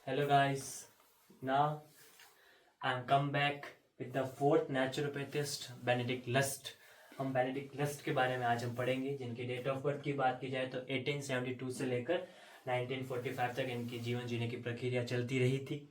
Hello guys, now I'm come back with the fourth naturopathist Benedict Lust. हम Benedict lust के बारे में आज हम पढ़ेंगे, जिनकी डेट ऑफ बर्थ की बात की जाए तो 1872 से लेकर 1945 तक इनकी जीवन जीने की प्रक्रिया चलती रही थी।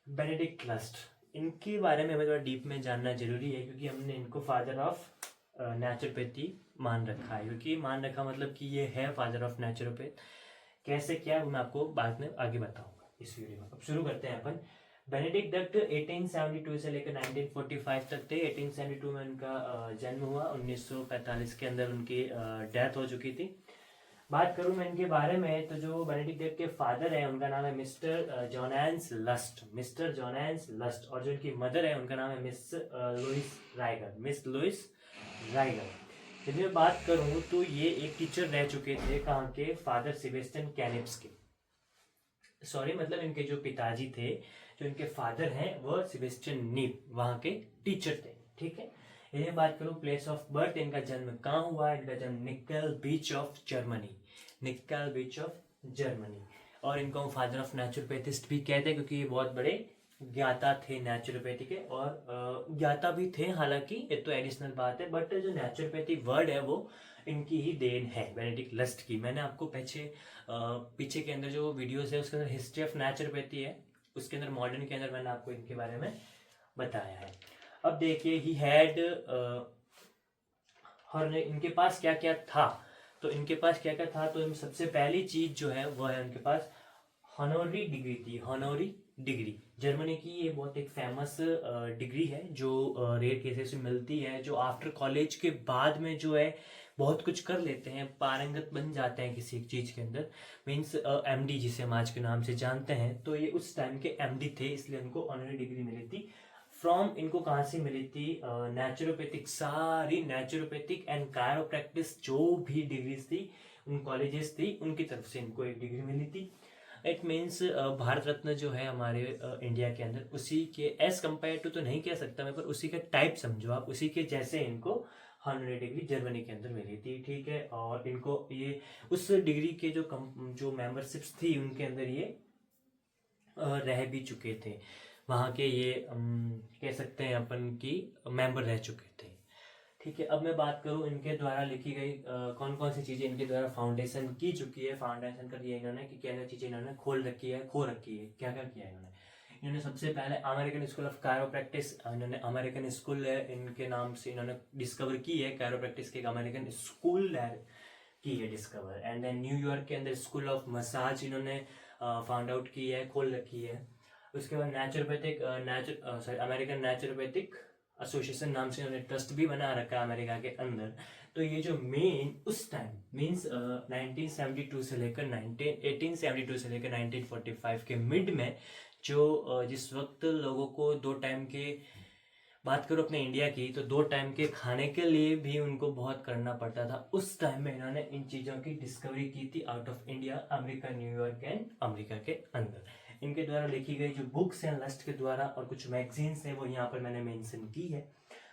बेनेडिक्ट लस्ट, इनके बारे में हमें थोड़ा डीप में जानना जरूरी है, क्योंकि हमने इनको फादर ऑफ नेचुरोपैथी मान रखा है। क्योंकि मान रखा मतलब कि ये है फादर ऑफ नेचुरोपैथ। कैसे क्या वो मैं आपको बाद में आगे बताऊंगा इस वीडियो में। अब शुरू करते हैं अपन। बेनेडिक्ट दत्त 1872 से लेकर 1945 तक थे। 1872 में उनका जन्म हुआ, 1945 के अंदर उनकी डेथ हो चुकी थी। बात करूं मैं इनके बारे में तो जो बेनेडिक्ट दत्त के फादर है उनका नाम है mister Jonas Lust, mister Jonas Lust. और जो इनकी मदर है उनका नाम है miss Louise Riger, miss Louise Riger. यदि मैं बात करूं तो ये एक टीचर रह चुके थे, कहाँ के, फादर सेबेस्टियन कैनिप्स के। सॉरी, मतलब इनके जो पिताजी थे, जो इनके फादर हैं, वह सेबेस्टियन नीप वहां के टीचर थे। ठीक है। यदि बात करूं प्लेस ऑफ बर्थ, इनका जन्म कहाँ हुआ, इनका जन्म निक्कल बीच ऑफ जर्मनी, निक्कल बीच ऑफ जर्मनी। और इनको फादर ऑफ नेचुरोपैथिस्ट भी कहते हैं, क्योंकि ये बहुत बड़े ज्ञाता थे नेचुरोपैथी के, और ज्ञाता भी थे। हालांकि ये तो एडिशनल बात है, बट जो नेचुरोपैथी वर्ड है वो इनकी ही देन है, बेनेडिक्ट लस्ट की। मैंने आपको पीछे के अंदर जो वीडियोस है उसके अंदर हिस्ट्री ऑफ नेचुरोपैथी है, उसके अंदर मॉडर्न के अंदर मैंने आपको इनके बारे में बताया है। अब देखिए, ही हैड और इनके पास क्या क्या था। तो इनके पास क्या क्या था, तो सबसे पहली चीज जो है वो है उनके पास हॉनोरी डिग्री थी। हॉनोरी डिग्री जर्मनी की ये बहुत एक फेमस डिग्री है, जो रेयर केसेस में मिलती है, जो आफ्टर कॉलेज के बाद में जो है बहुत कुछ कर लेते हैं, पारंगत बन जाते हैं किसी एक चीज के अंदर। मीन्स एमडी, जिसे हम आज के नाम से जानते हैं। तो ये उस टाइम के एमडी थे, इसलिए उनको ऑनरी डिग्री मिली थी। फ्रॉम, इनको कहाँ से मिली थी, नेचुरोपैथिक, सारी नेचुरोपैथिक एंड कायरोप्रैक्टिस जो भी डिग्रीज थी, उन कॉलेजेस थी, उनकी तरफ से इनको एक डिग्री मिली थी। इट मीन्स भारत रत्न जो है हमारे इंडिया के अंदर, उसी के एज कम्पेयर टू तो नहीं कह सकता मैं, पर उसी का टाइप समझो आप, उसी के जैसे इनको हॉनरी डिग्री जर्मनी के अंदर मिली थी। ठीक है। और इनको ये उस डिग्री के जो मेंबरशिप्स थी उनके अंदर ये रह भी चुके थे, वहाँ के ये कह सकते हैं अपन की मेंबर रह चुके थे। ठीक है। अब मैं बात करूं इनके द्वारा लिखी गई कौन कौन सी चीजें इनके द्वारा फाउंडेशन की चुकी है, फाउंडेशन कर दिया इन्होंने, कि क्या क्या चीजें इन्होंने खोल रखी है, खो रखी है, क्या क्या किया इन्होंने सबसे पहले अमेरिकन स्कूल ऑफ कायरोप्रैक्टिस, इन्होंने अमेरिकन स्कूल है इनके नाम से इन्होंने डिस्कवर की है, कायरोप्रैक्टिस के एक अमेरिकन स्कूल की है डिस्कवर। एंड देन न्यूयॉर्क के अंदर स्कूल ऑफ मसाज इन्होंने फाउंड आउट की है, खोल रखी है। उसके बाद नेचुरोपैथिक अमेरिकन नेचुरोपैथिक एसोसिएशन नाम से उन्होंने ट्रस्ट भी बना रखा है अमेरिका के अंदर। तो ये जो मेन उस टाइम मीन्स 1972 से लेकर 1872 से लेकर 1945 के मिड में जो जिस वक्त लोगों को दो टाइम के, बात करो अपने इंडिया की, तो दो टाइम के खाने के लिए भी उनको बहुत करना पड़ता था। उस टाइम में इन्होंने इन चीज़ों की डिस्कवरी की थी out of India, America, New York and America के अंदर। इनके द्वारा लिखी गई जो बुक्स हैं लस्ट के द्वारा और कुछ मैगजीन्स हैं वो यहाँ पर मैंने मेंशन की है।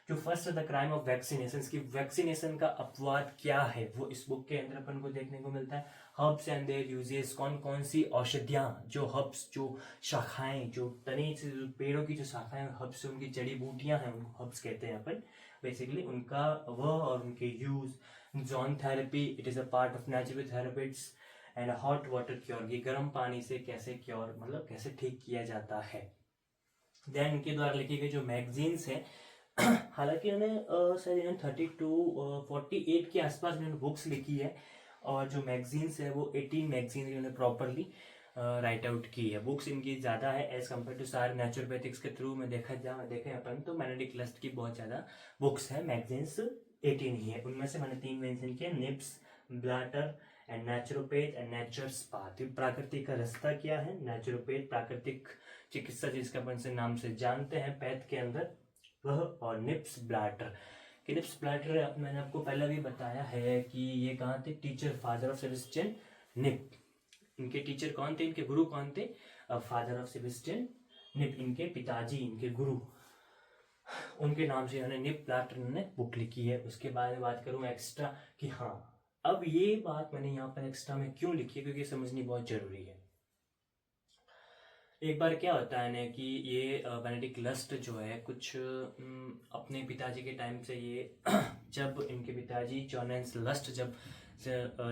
जो first the crime of vaccination की, वैक्सीनेशन का अपवाद क्या है, वो इस बुक के अंदर अपन को देखने को मिलता है। हर्ब्स एंड देयर यूजेस, कौन कौन सी औषधियाँ, जो हर्ब्स, जो शाखाएं, जो तने से पेड़ों की जो शाखाएं हर्ब्स से उनकी जड़ी बूटियां हैं, उनको हर्ब्स कहते हैं अपन बेसिकली, उनका वह और उनके यूज। जॉन therapy, it is a part of natural therapeutics and hot water cure, ये गर्म पानी से कैसे क्योर, मतलब कैसे ठीक किया जाता है। देन इनके द्वारा लिखी गई जो मैगजीन्स है, हालांकि उन्होंने शायद इन्होंने 48 के आसपास इन्होंने बुक्स लिखी है, और जो मैगजीन्स है वो 18 मैगजीन इन्होंने प्रॉपरली राइट आउट की है। बुक्स इनकी ज़्यादा है एज कम्पेयर टू सारे नेचुरोपैथिक्स के थ्रू में देखें अपन तो बेनेडिक्ट लस्ट की बहुत ज़्यादा बुक्स है। मैगजीन्स 18 ही है, उनमें से मैंने 3 मेंशन किए, निप्स, ब्लैटर and naturopath and nature's path. प्राकृतिक का रास्ता क्या है, नेचुरोपैथ प्राकृतिक चिकित्सा जिसका अपन से नाम से जानते हैं पैथ के अंदर वह, और निप्स ब्लैटर। कि निप्स ब्लैटर मैंने आपको पहले भी बताया है कि ये कहाँ थे, टीचर, फादर ऑफ सेबेस्टियन निप। इनके टीचर कौन थे, इनके गुरु कौन थे, फादर ऑफ सेबेस्टियन निप, इनके पिताजी, इनके गुरु, उनके नाम से इन्होंने निप ब्लैटर ने बुक लिखी है। उसके बाद बात करूं एक्स्ट्रा कि हाँ, अब ये बात मैंने यहाँ पर एक्स्ट्रा में क्यों लिखी है, क्योंकि समझनी बहुत जरूरी है। एक बार क्या होता है ना कि ये बेनेडिक्ट लस्ट जो है कुछ अपने पिताजी के टाइम से ये जब इनके पिताजी जोनेस लस्ट जब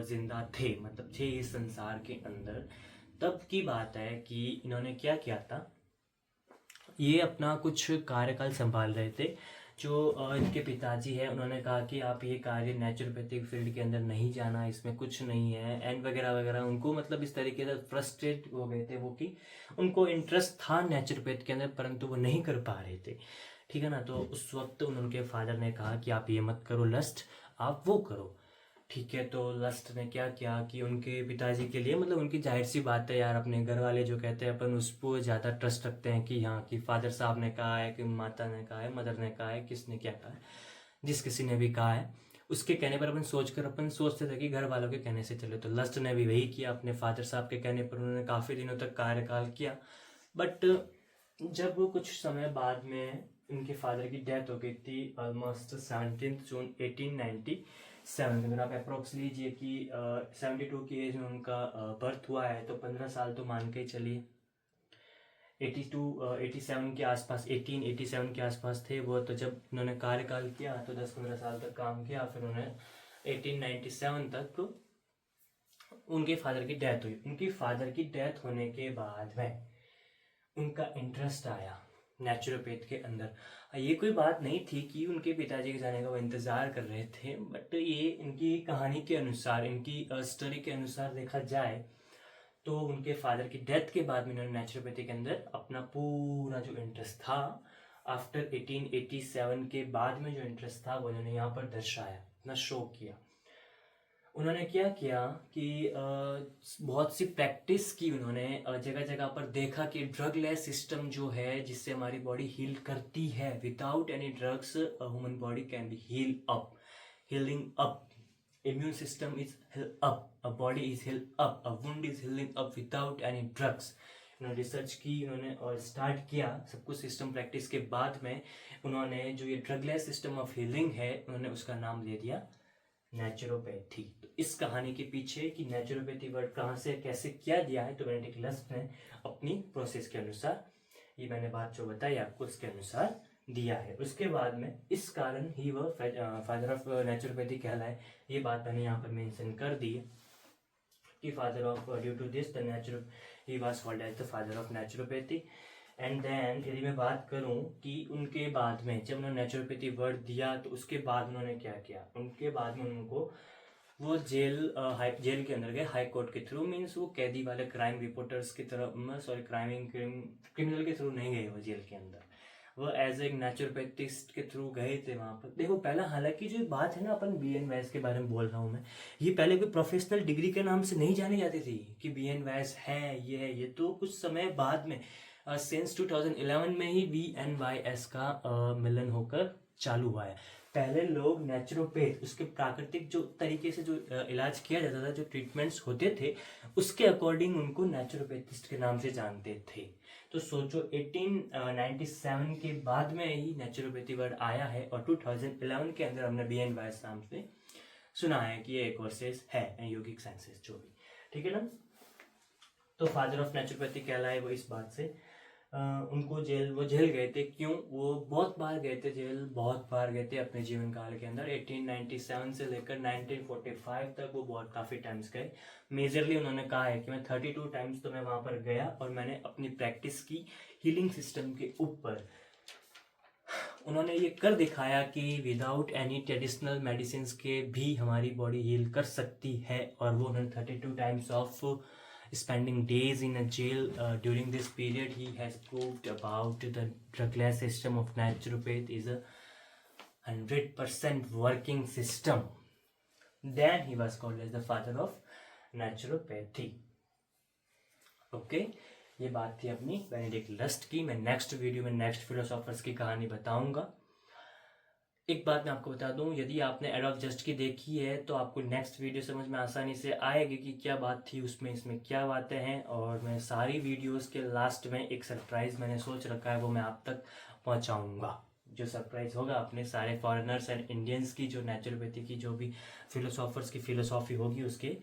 जिंदा थे, मतलब थे इस संसार के अंदर, तब की बात है कि इन्होंने क्या किया था, ये अपना कुछ कार्यकाल संभाल रहे थे। जो इनके पिताजी है उन्होंने कहा कि आप ये कार्य नेचुरोपैथिक फील्ड के अंदर नहीं जाना, इसमें कुछ नहीं है एंड वगैरह वगैरह। उनको मतलब इस तरीके से फ्रस्ट्रेट हो गए थे वो कि उनको इंटरेस्ट था नेचुरोपैथ के अंदर परंतु वो नहीं कर पा रहे थे, ठीक है ना। तो उस वक्त उनके फादर ने कहा कि आप ये मत करो लस्ट, आप वो करो, ठीक है। तो लस्ट ने क्या किया कि उनके पिताजी के लिए, मतलब उनकी जाहिर सी बात है यार, अपने घर वाले जो कहते हैं अपन उस पर ज़्यादा ट्रस्ट रखते हैं कि हाँ कि फादर साहब ने कहा है, कि माता ने कहा है, मदर ने कहा है, किसने क्या कहा है, जिस किसी ने भी कहा है उसके कहने पर अपन सोचते थे कि घर वालों के कहने से चले। तो लस्ट ने भी वही किया, अपने फादर साहब के कहने पर उन्होंने काफ़ी दिनों तक कार्यकाल किया। बट जब कुछ समय बाद में उनके फादर की डेथ हो गई थी, ऑलमोस्ट 17 जून 1897 में, अगर आप अप्रोक्स लीजिए कि 72 की एज में उनका बर्थ हुआ है, तो 15 साल तो मान के ही चलिए, 87 के आसपास, 1887 के आसपास थे वो। तो जब उन्होंने कार्यकाल किया तो 10-15 साल तक काम किया, फिर उन्होंने 1897 तक उनके फादर की डेथ हुई। उनकी फादर की डेथ होने के बाद में उनका इंटरेस्ट आया नेचुरोपैथ के अंदर। ये कोई बात नहीं थी कि उनके पिताजी के जाने का वो इंतज़ार कर रहे थे, बट ये इनकी कहानी के अनुसार, इनकी स्टोरी के अनुसार देखा जाए तो उनके फादर की डेथ के बाद में उन्होंने नेचुरोपैथी के अंदर अपना पूरा जो इंटरेस्ट था, आफ्टर 1887 के बाद में जो इंटरेस्ट था वो उन्होंने यहाँ पर दर्शाया, अपना शो किया। उन्होंने क्या किया कि बहुत सी प्रैक्टिस की उन्होंने, जगह जगह पर देखा कि ड्रग लेस सिस्टम जो है जिससे हमारी बॉडी हील करती है, without any drugs human body can be healing up, immune system is heal up, a body is heal up, a wound is healing up without any drugs। उन्होंने research की उन्होंने और स्टार्ट किया सब कुछ system practice के बाद में उन्होंने जो ये ड्रगलेस सिस्टम ऑफ हीलिंग है उन्होंने उसका नाम दे दिया नेचुरोपैथी। तो इस कहानी के पीछे कि नेचुरोपैथी वर्ड कहाँ से कैसे क्या दिया है, तो बेनेडिक्ट लस्ट ने अपनी प्रोसेस के अनुसार, ये मैंने बात जो बताई आपको उसके अनुसार दिया है। उसके बाद में इस कारण ही वह फादर ऑफ नेचुरोपैथी कहलाए, ये बात मैंने यहाँ पर मेंशन कर दी है कि father of, due to this the naturo he was called as the father of naturopathy. And then यदि मैं बात करूं कि उनके बाद में जब उन्होंने नेचुरोपैथी वर्ड दिया तो उसके बाद उन्होंने क्या किया, उनके बाद में उनको वो जेल के अंदर गए हाई कोर्ट के थ्रू, मीन्स वो कैदी वाले क्राइम रिपोर्टर्स की तरफ, सॉरी क्रिमिनल के थ्रू नहीं गए वो जेल के अंदर, वो एज ए नेचुरोपैथिस्ट के थ्रू गए थे वहाँ पर। देखो पहला, हालांकि जो बात है ना, अपन BN वैस के बारे में बोल रहा हूँ मैं, ये पहले कोई प्रोफेशनल डिग्री के नाम से नहीं जानी जाती थी कि BN वैस है, ये तो कुछ समय बाद में सिंस 2011 में ही BNYS का मिलन होकर चालू हुआ है। पहले लोग नेचुरोपैथ, उसके प्राकृतिक जो तरीके से जो इलाज किया जाता था, जो ट्रीटमेंट्स होते थे उसके अकॉर्डिंग उनको नेचुरोपैथिस्ट के नाम से जानते थे। तो सोचो 1897 के बाद में ही नेचुरोपैथी वर्ड आया है और 2011 के अंदर हमने BNYS नाम से सुना है कि ये कोर्सेज है योगिक साइंसेस जो भी, ठीक है ना। तो फादर ऑफ नेचुरोपैथी कहलाए वो इस बात से, उनको वो जेल गए थे। क्यों? वो बहुत बार गए थे जेल, बहुत बार गए थे अपने जीवन काल के अंदर। 1897 से लेकर 1945 तक वो बहुत काफ़ी टाइम्स गए। मेजरली उन्होंने कहा है कि मैं 32 टाइम्स तो मैं वहाँ पर गया और मैंने अपनी प्रैक्टिस की हीलिंग सिस्टम के ऊपर। उन्होंने ये कर दिखाया कि विदाउट एनी ट्रेडिशनल मेडिसिन के भी हमारी बॉडी हील कर सकती है। और वो उन्होंने 32 times of spending days in a jail during this period he has proved about the drugless system of naturopath is a 100% working system. Then he was called as the father of naturopathy. Okay, ये बात थी अपनी Benedict lust की। मैं next video में next philosophers की कहानी बताऊंगा। एक बात मैं आपको बता दूं, यदि आपने एडोल्फ जस्ट की देखी है तो आपको नेक्स्ट वीडियो समझ में आसानी से आएगी कि क्या बात थी उसमें, इसमें क्या बातें हैं। और मैं सारी वीडियोस के लास्ट में एक सरप्राइज मैंने सोच रखा है, वो मैं आप तक पहुंचाऊंगा। जो सरप्राइज होगा अपने सारे फॉरेनर्स एंड इंडियंस की जो नेचुरोपैथी की जो भी फिलोसॉफर्स की फिलोसॉफी होगी उसके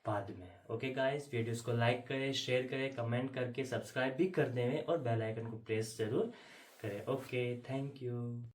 बाद में। ओके गाइस, वीडियोस को लाइक करें, शेयर करें, कमेंट करके सब्सक्राइब भी कर दें और बेल आइकन को प्रेस जरूर करें। Okay, thank you.